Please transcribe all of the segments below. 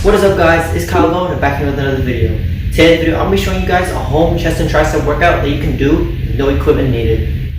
What is up, guys? It's Kyle and I'm back here with another video. Today's video, I'm going to be showing you guys a home chest and tricep workout that you can do with no equipment needed.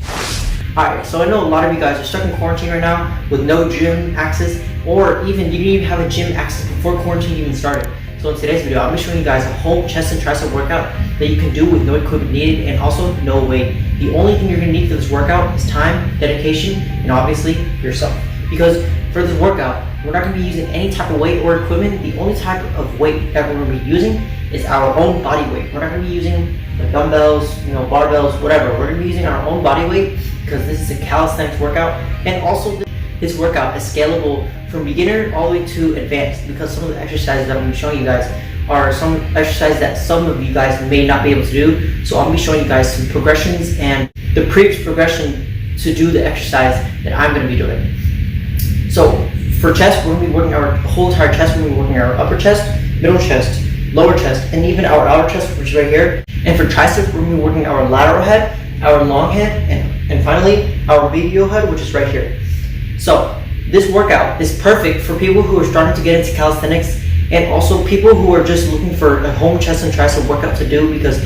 Alright, so I know a lot of you guys are stuck in quarantine right now with no gym access, or even you didn't even have a gym access before quarantine even started. So in today's video, I'm going to be showing you guys a home chest and tricep workout that you can do with no equipment needed and also no weight. The only thing you're going to need for this workout is time, dedication, and obviously yourself. Because for this workout, we're not going to be using any type of weight or equipment. The only type of weight that we're going to be using is our own body weight. We're not going to be using the dumbbells, barbells, whatever. We're going to be using our own body weight because this is a calisthenics workout. And also this workout is scalable from beginner all the way to advanced, because some of the exercises that I'm going to be showing you guys are some exercises that some of you guys may not be able to do. So I'm going to be showing you guys some progressions and the previous progression to do the exercise that I'm going to be doing. So for chest, we're going to be working our whole entire chest. We're going to be working our upper chest, middle chest, lower chest, and even our outer chest, which is right here. And for triceps, we're going to be working our lateral head, our long head, and finally our medial head, which is right here. So this workout is perfect for people who are starting to get into calisthenics, and also people who are just looking for a home chest and tricep workout to do, because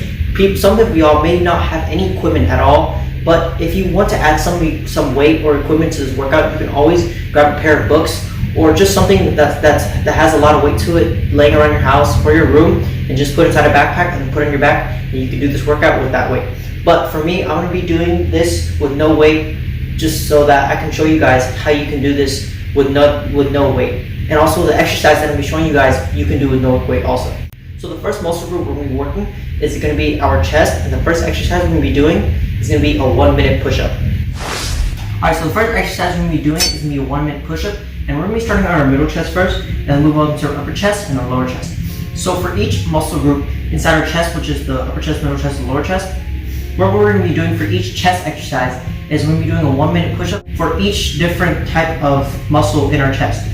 some of y'all may not have any equipment at all. But if you want to add some weight or equipment to this workout, you can always grab a pair of books or just something that has a lot of weight to it laying around your house or your room, and just put it inside a backpack and put it on your back, and you can do this workout with that weight. But for me, I'm going to be doing this with no weight, just so that I can show you guys how you can do this with no weight. And also the exercise that I'm going to be showing you guys, you can do with no weight also. So the first muscle group we're going to be working is going to be our chest, and the first exercise we're going to be doing is going to be a 1-minute push-up. Alright, so the first exercise we're going to be doing is going to be a 1-minute push-up, and we're going to be starting on our middle chest first, and then move on to our upper chest and our lower chest. So for each muscle group inside our chest, which is the upper chest, middle chest, and lower chest, what we're going to be doing for each chest exercise is we're going to be doing a 1-minute push-up for each different type of muscle in our chest.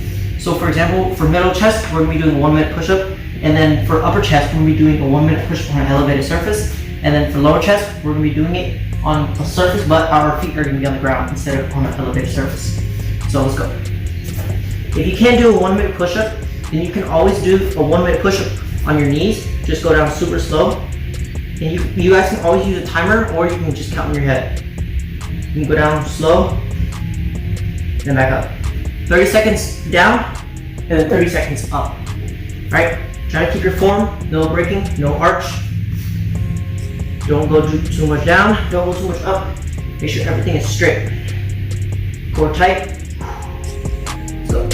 So for example, for middle chest, we're going to be doing a 1-minute push-up, and then for upper chest, we're going to be doing a 1-minute push-up on an elevated surface, and then for lower chest, we're going to be doing it on a surface, but our feet are going to be on the ground instead of on an elevated surface. So let's go. If you can't do a 1-minute push-up, then you can always do a 1-minute push-up on your knees. Just go down super slow. And you guys can always use a timer, or you can just count in your head. You can go down slow, then back up. 30 seconds down, and then 30 seconds up. Right? Try to keep your form, no breaking, no arch. Don't go too much down, don't go too much up. Make sure everything is straight. Core tight. So.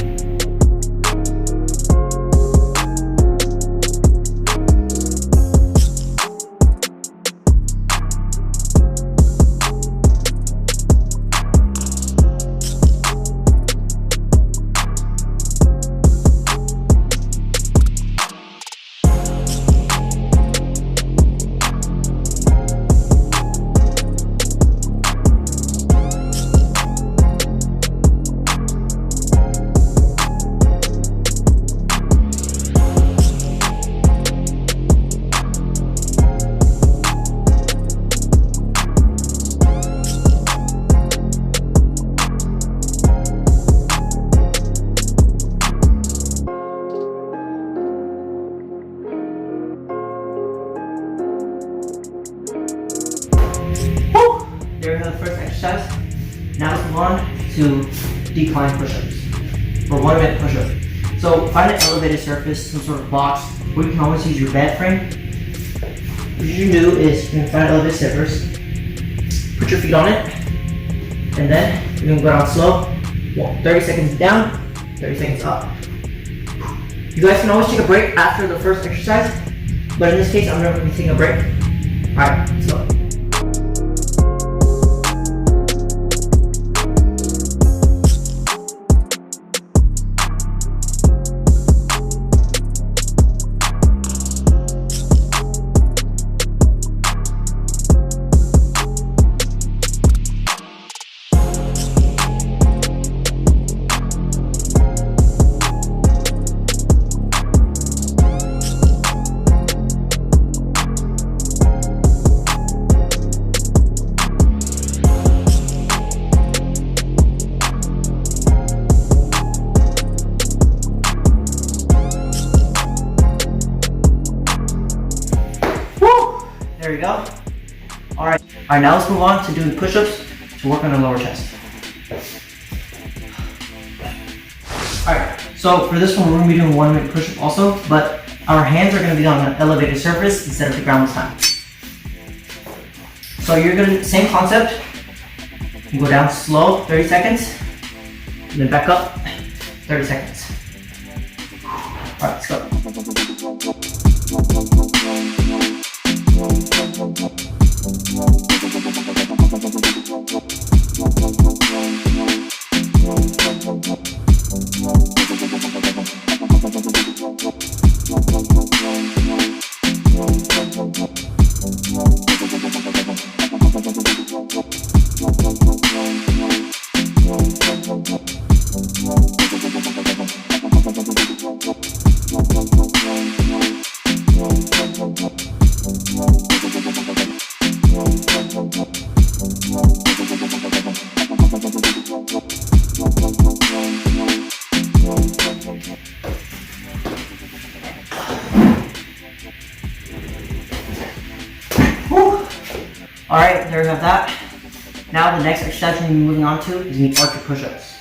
There we have the first exercise. Now let's move on to decline push-ups, or 1-minute push-up. So find an elevated surface, some sort of box, or you can always use your bed frame. What you can do is you can find an elevated surface, put your feet on it, and then you're gonna go down slow. 30 seconds down, 30 seconds up. You guys can always take a break after the first exercise, but in this case, I'm not going to be taking a break. Alright, let's go. we go. Alright, now let's move on to doing push-ups to work on the lower chest. Alright, so for this one we're going to be doing 1 minute push-up also, but our hands are going to be on an elevated surface instead of the ground this time. So you're going to, same concept, you go down slow, 30 seconds, and then back up, 30 seconds. Alright, let's go. Alright, there we have that. Now the next exercise we're going to be moving on to is going to be archer push-ups.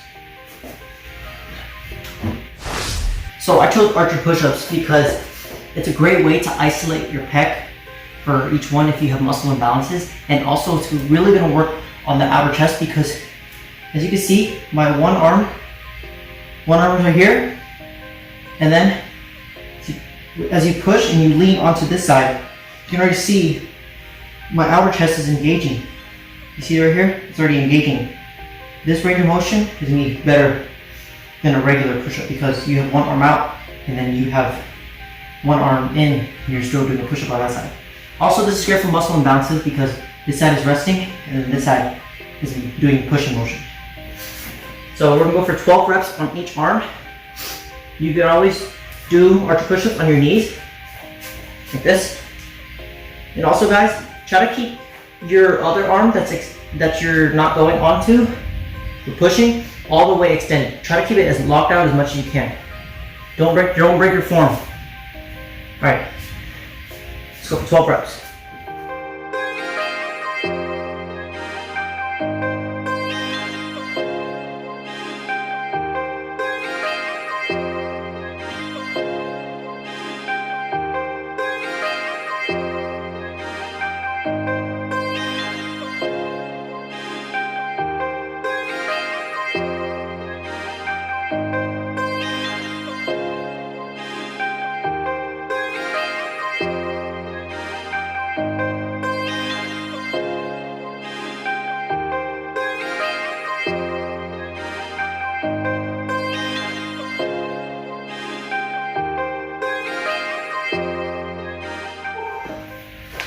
So I chose archer push-ups because it's a great way to isolate your pec for each one if you have muscle imbalances, and also it's really going to work on the outer chest because as you can see, my one arm is right here, and then as you push and you lean onto this side, you can already see my outer chest is engaging. You see right here? It's already engaging. This range of motion is going to be better than a regular push-up because you have one arm out and then you have one arm in and you're still doing a push-up on that side. Also, this is great for muscle imbalances because this side is resting and then this side is doing pushing motion. So we're going to go for 12 reps on each arm. You can always do archer push-ups on your knees like this. And also guys, try to keep your other arm that you're not going onto, you're pushing, all the way extended. Try to keep it as locked out as much as you can. Don't break your form. Alright, let's go for 12 reps.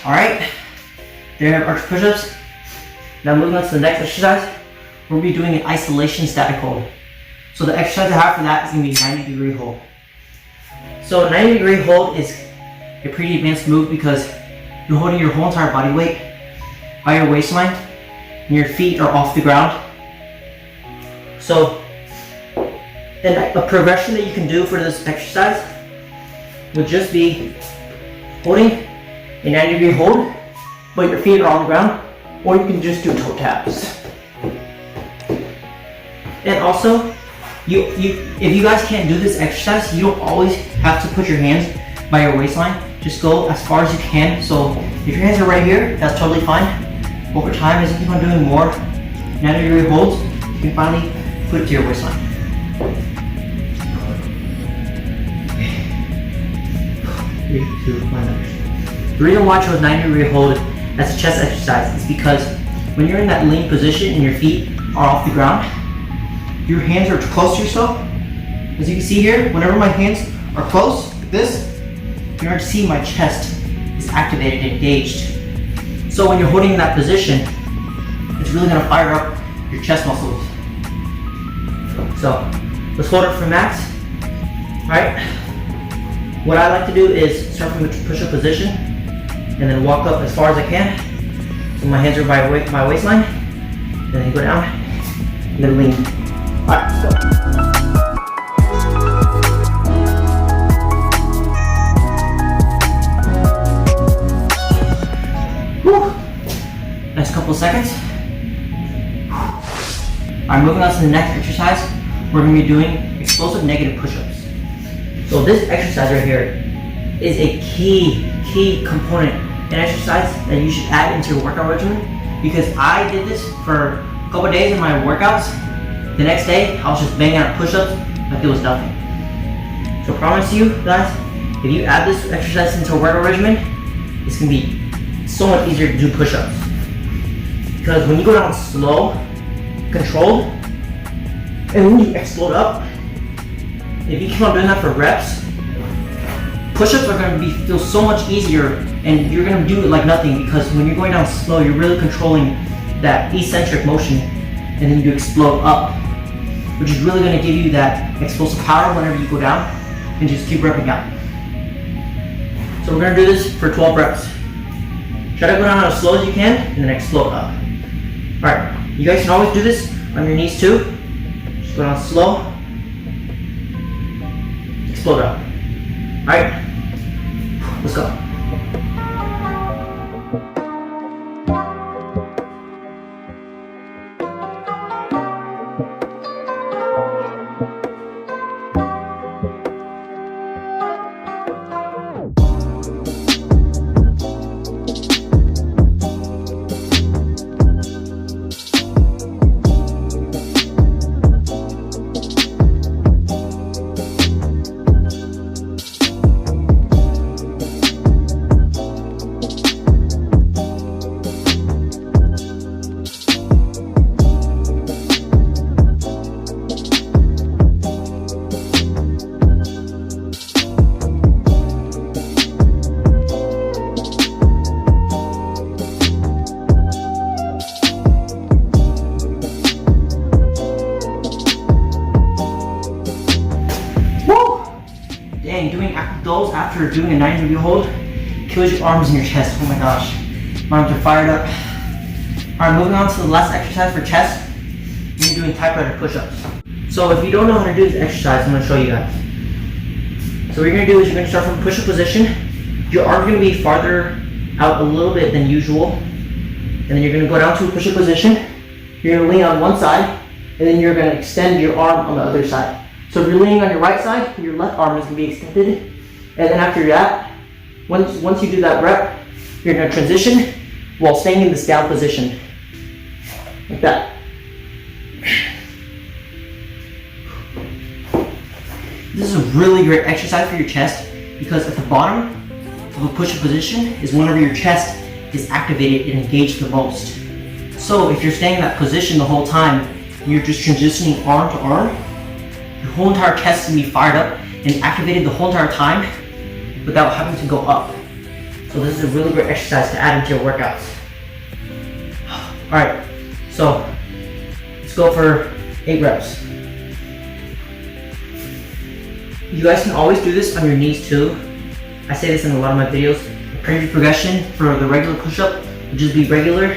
Alright, there you have arch push-ups. Now moving on to the next exercise, we'll be doing an isolation static hold. So the exercise I have for that is going to be 90-degree hold. So a 90-degree hold is a pretty advanced move because you're holding your whole entire body weight by your waistline and your feet are off the ground. So then a progression that you can do for this exercise would just be holding a 90-degree hold, but your feet are on the ground, or you can just do toe taps. And also, if you guys can't do this exercise, you don't always have to put your hands by your waistline. Just go as far as you can. So if your hands are right here, that's totally fine. Over time, as you keep on doing more 90-degree holds, you can finally put it to your waistline. Okay. 3, 2, 1. The reason why I chose 90-degree hold as a chest exercise is because when you're in that lean position and your feet are off the ground, your hands are close to yourself. As you can see here, whenever my hands are close, like this, you're going to see my chest is activated and engaged. So when you're holding in that position, it's really going to fire up your chest muscles. So let's hold it for max. Alright. What I like to do is start from the push-up position and then walk up as far as I can. So my hands are by my waistline. And then go down and then lean. Alright, let's go. couple seconds. Alright, moving on to the next exercise, we're going to be doing explosive negative push-ups. So this exercise right here is a key component and exercise that you should add into your workout regimen, because I did this for a couple of days in my workouts. The next day, I was just banging out push-ups like it was nothing. So I promise you guys, if you add this exercise into a workout regimen, it's going to be so much easier to do push-ups. Because when you go down slow, controlled, and when you explode up, if you keep on doing that for reps, push-ups are going to feel so much easier, and you're going to do it like nothing, because when you're going down slow, you're really controlling that eccentric motion, and then you explode up, which is really going to give you that explosive power whenever you go down, and just keep repping out. So we're going to do this for 12 reps. Try to go down as slow as you can, and then explode up. Alright, you guys can always do this on your knees too. Just go down slow, explode up. Alright, let's go. Dang, doing those after doing a 90-degree hold kills your arms and your chest. Oh my gosh, my arms are fired up. Alright, moving on to the last exercise for chest. You're doing typewriter push-ups. So if you don't know how to do this exercise, I'm going to show you guys. So what you're going to do is you're going to start from push-up position. Your arm's going to be farther out a little bit than usual. And then you're going to go down to a push-up position. You're going to lean on one side, and then you're going to extend your arm on the other side. So if you're leaning on your right side, your left arm is going to be extended. And then after that, once you do that rep, you're going to transition while staying in this down position. Like that. This is a really great exercise for your chest, because at the bottom of a push-up position is whenever your chest is activated and engaged the most. So if you're staying in that position the whole time, and you're just transitioning arm to arm, your whole entire chest is going to be fired up and activated the whole entire time without having to go up. So this is a really great exercise to add into your workouts. Alright, so let's go for 8 reps. You guys can always do this on your knees too. I say this in a lot of my videos. The previous progression for the regular push-up would just be regular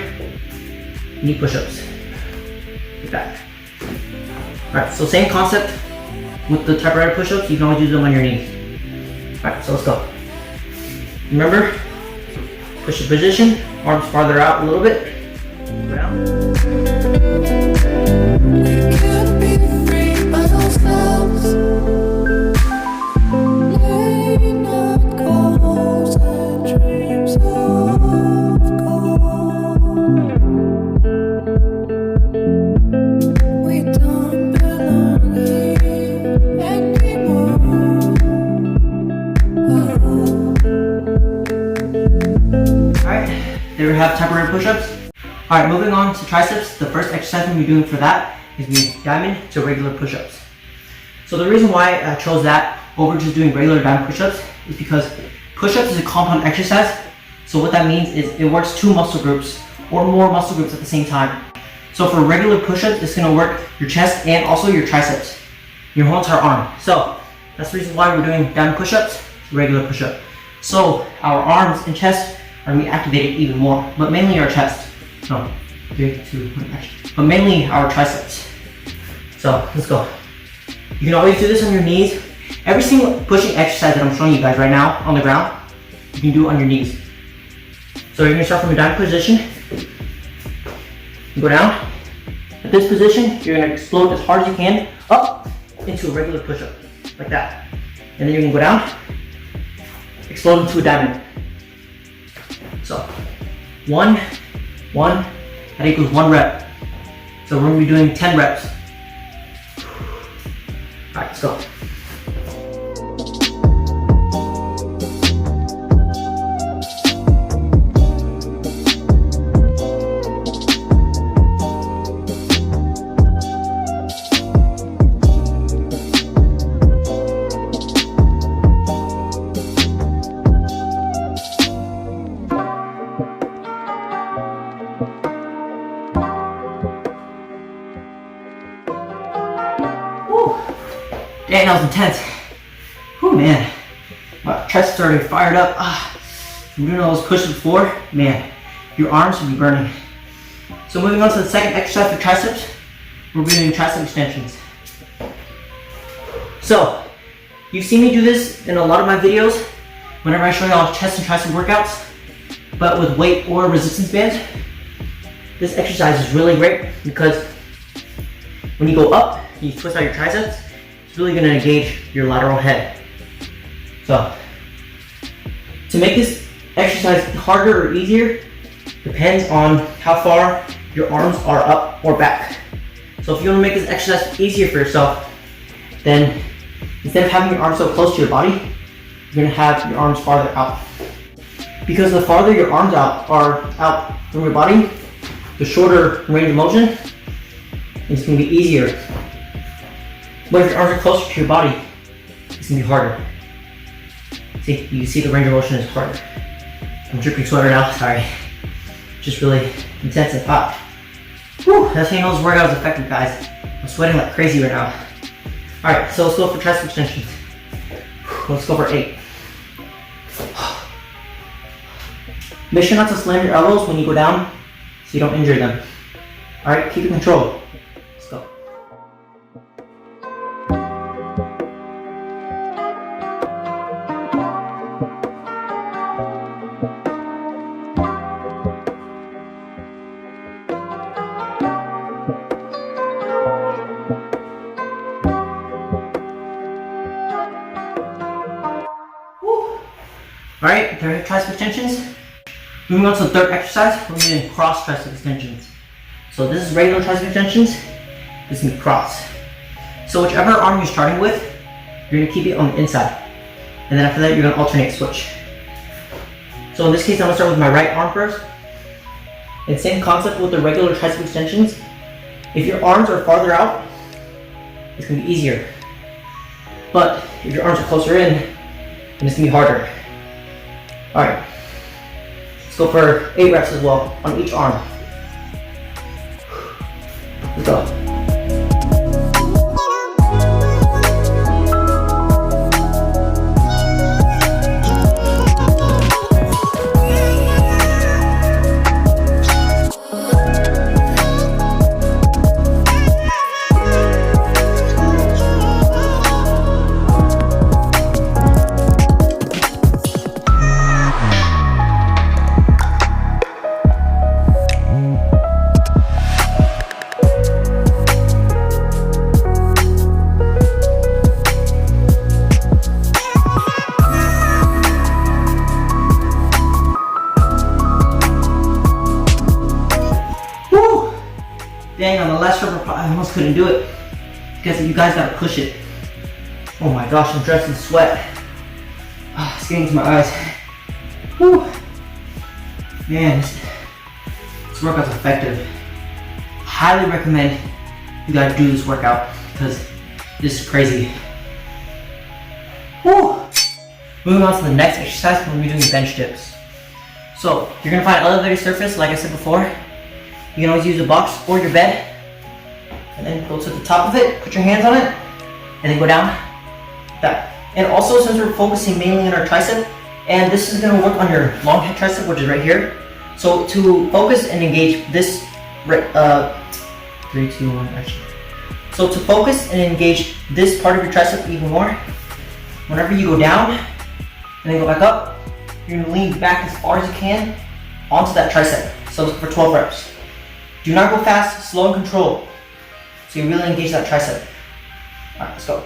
knee push-ups. Like that. Alright, so same concept with the typewriter push-ups. You can always do them on your knees. Alright, so let's go. Remember, push the position, arms farther out a little bit. Down. There we have temporary push-ups. Alright, moving on to triceps. The first exercise we'll be doing for that is be diamond to regular push-ups. So the reason why I chose that over just doing regular diamond push-ups is because push-ups is a compound exercise. So what that means is it works 2 muscle groups or more muscle groups at the same time. So for regular push-ups, it's going to work your chest and also your triceps, your whole entire arm. So that's the reason why we're doing diamond push-ups, regular push-up. So our arms and chest are going to be activated even more, but mainly our chest. No, 3, 2, 1, action. But mainly our triceps. So let's go. You can always do this on your knees. Every single pushing exercise that I'm showing you guys right now on the ground, you can do it on your knees. So you're going to start from a diamond position. You go down. At this position, you're gonna explode as hard as you can up into a regular push-up, like that. And then you're gonna go down, explode into a diamond. So, one, that equals 1 rep. So we're gonna be doing 10 reps. All right, let's go. Dang, that was intense. Whew, man. My chest started fired up. From doing all those pushes before, man, your arms should be burning. So moving on to the second exercise for triceps, we're doing tricep extensions. So, you've seen me do this in a lot of my videos whenever I show y'all chest and tricep workouts, but with weight or resistance bands. This exercise is really great because when you go up, you twist out your triceps, it's really going to engage your lateral head. So, to make this exercise harder or easier depends on how far your arms are up or back. So if you want to make this exercise easier for yourself, then instead of having your arms so close to your body, you're going to have your arms farther out. Because the farther your arms are out from your body, the shorter range of motion, it's going to be easier. But if your arms are closer to your body, it's going to be harder. See, you can see the range of motion is harder. I'm dripping sweat right now, sorry. Just really intense and hot. Whew, that's how you know this workout is effective, guys. I'm sweating like crazy right now. Alright, so let's go for tricep extensions. Let's go for 8. Make sure not to slam your elbows when you go down so you don't injure them. Alright, keep it controlled. Let's go. Alright, there are tricep extensions. Moving on to the third exercise, we're doing cross tricep extensions. So this is regular tricep extensions, this is going to be cross. So whichever arm you're starting with, you're going to keep it on the inside. And then after that, you're going to alternate switch. So in this case, I'm going to start with my right arm first. And same concept with the regular tricep extensions. If your arms are farther out, it's going to be easier. But if your arms are closer in, then it's going to be harder. Alright, let's go for 8 reps as well on each arm. Let's go. Dang, on the last rep, I almost couldn't do it. Because you guys gotta push it. Oh my gosh, I'm drenched in sweat. It's getting to my eyes. Whew. Man, this workout's effective. Highly recommend you guys do this workout because this is crazy. Whew. Moving on to the next exercise, we're gonna be doing bench dips. So you're gonna find an elevated surface, like I said before. You can always use a box or your bed, and then go to the top of it, put your hands on it, and then go down, like that. And also, since we're focusing mainly on our tricep, and this is gonna work on your long head tricep, which is right here. So to focus and engage this, 3, 2, 1, actually. So to focus and engage this part of your tricep even more, whenever you go down, and then go back up, you're gonna lean back as far as you can onto that tricep. So for 12 reps. Do not go fast, slow and control. So you really engage that tricep. Alright, let's go.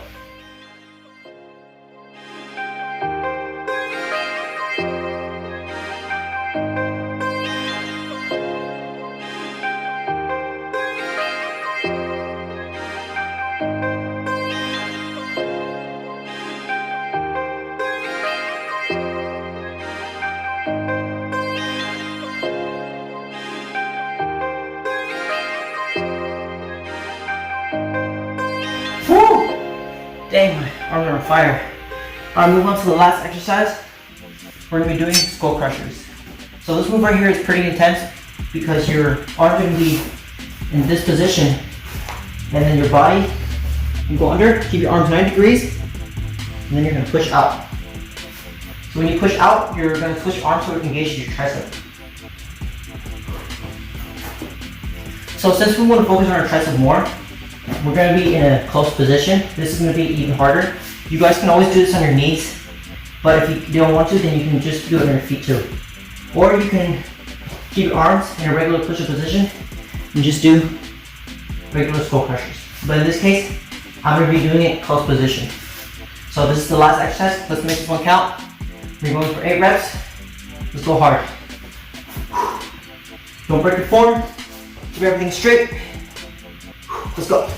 Woo! Dang, my arms are on fire. Alright, move on to the last exercise. We're going to be doing skull crushers. So this move right here is pretty intense because your arms are going to be in this position and then your body, you go under, keep your arms 90 degrees, and then you're going to push out. So when you push out, you're going to switch your arms so it engages your tricep. So since we want to focus on our tricep more, we're going to be in a close position. This is going to be even harder. You guys can always do this on your knees, but if you don't want to, then you can just do it on your feet too. Or you can keep your arms in a regular push-up position and just do regular skull crushers. But in this case, I'm going to be doing it close position. So this is the last exercise. Let's make this one count. We're going for 8 reps. Let's go hard. Don't break your form. Keep everything straight. Let's go.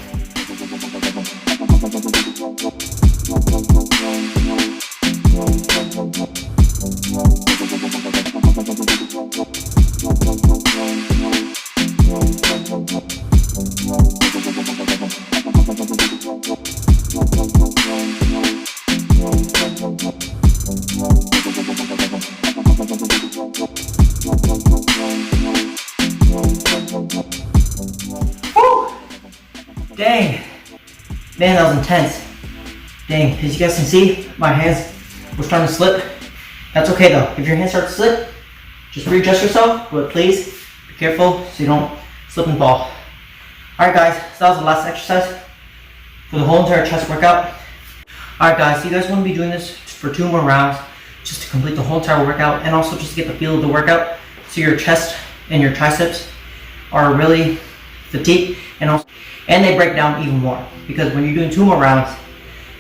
Dang, man, that was intense. Dang, as you guys can see, my hands were starting to slip. That's okay though. If your hands start to slip, just readjust yourself, but please be careful so you don't slip and fall. Alright guys, so that was the last exercise for the whole entire chest workout. Alright guys, so you guys want to be doing this for 2 more rounds just to complete the whole entire workout and also just to get the feel of the workout so your chest and your triceps are really fatigued and they break down even more, because when you're doing 2 more rounds,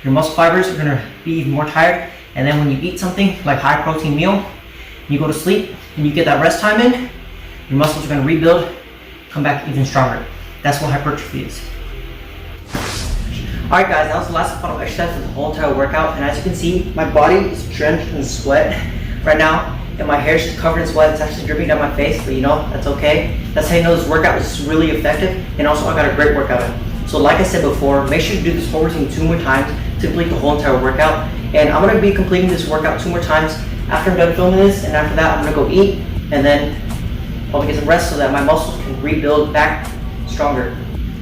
your muscle fibers are going to be even more tired, and then when you eat something like high protein meal and you go to sleep and you get that rest time in, your muscles are going to rebuild, come back even stronger. That's what hypertrophy is. Alright guys, that was the last final exercise of the whole entire workout, and as you can see, my body is drenched in sweat right now, and my hair is just covered in sweat. It's actually dripping down my face, but you know, that's okay. That's how you know this workout was really effective, and also I got a great workout in. So like I said before, make sure you do this whole routine 2 more times to complete the whole entire workout. And I'm going to be completing this workout 2 more times after I'm done filming this, and after that I'm going to go eat, and then probably get some rest so that my muscles can rebuild back stronger.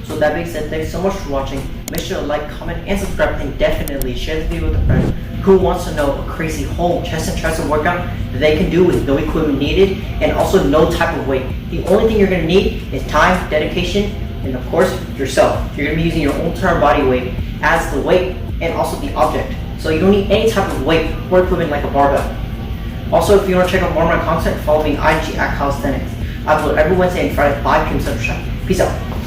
So with that being said, thanks so much for watching. Make sure to like, comment, and subscribe, and definitely share this video with a friend who wants to know a crazy home chest and tricep workout that they can do with no equipment needed and also no type of weight. The only thing you're going to need is time, dedication, and of course, yourself. You're going to be using your own entire body weight as the weight and also the object. So you don't need any type of weight or equipment like a barbell. Also, if you want to check out more of my content, follow me on IG at Calisthenics. I upload every Wednesday and Friday at 5 p.m. Central Time. Peace out.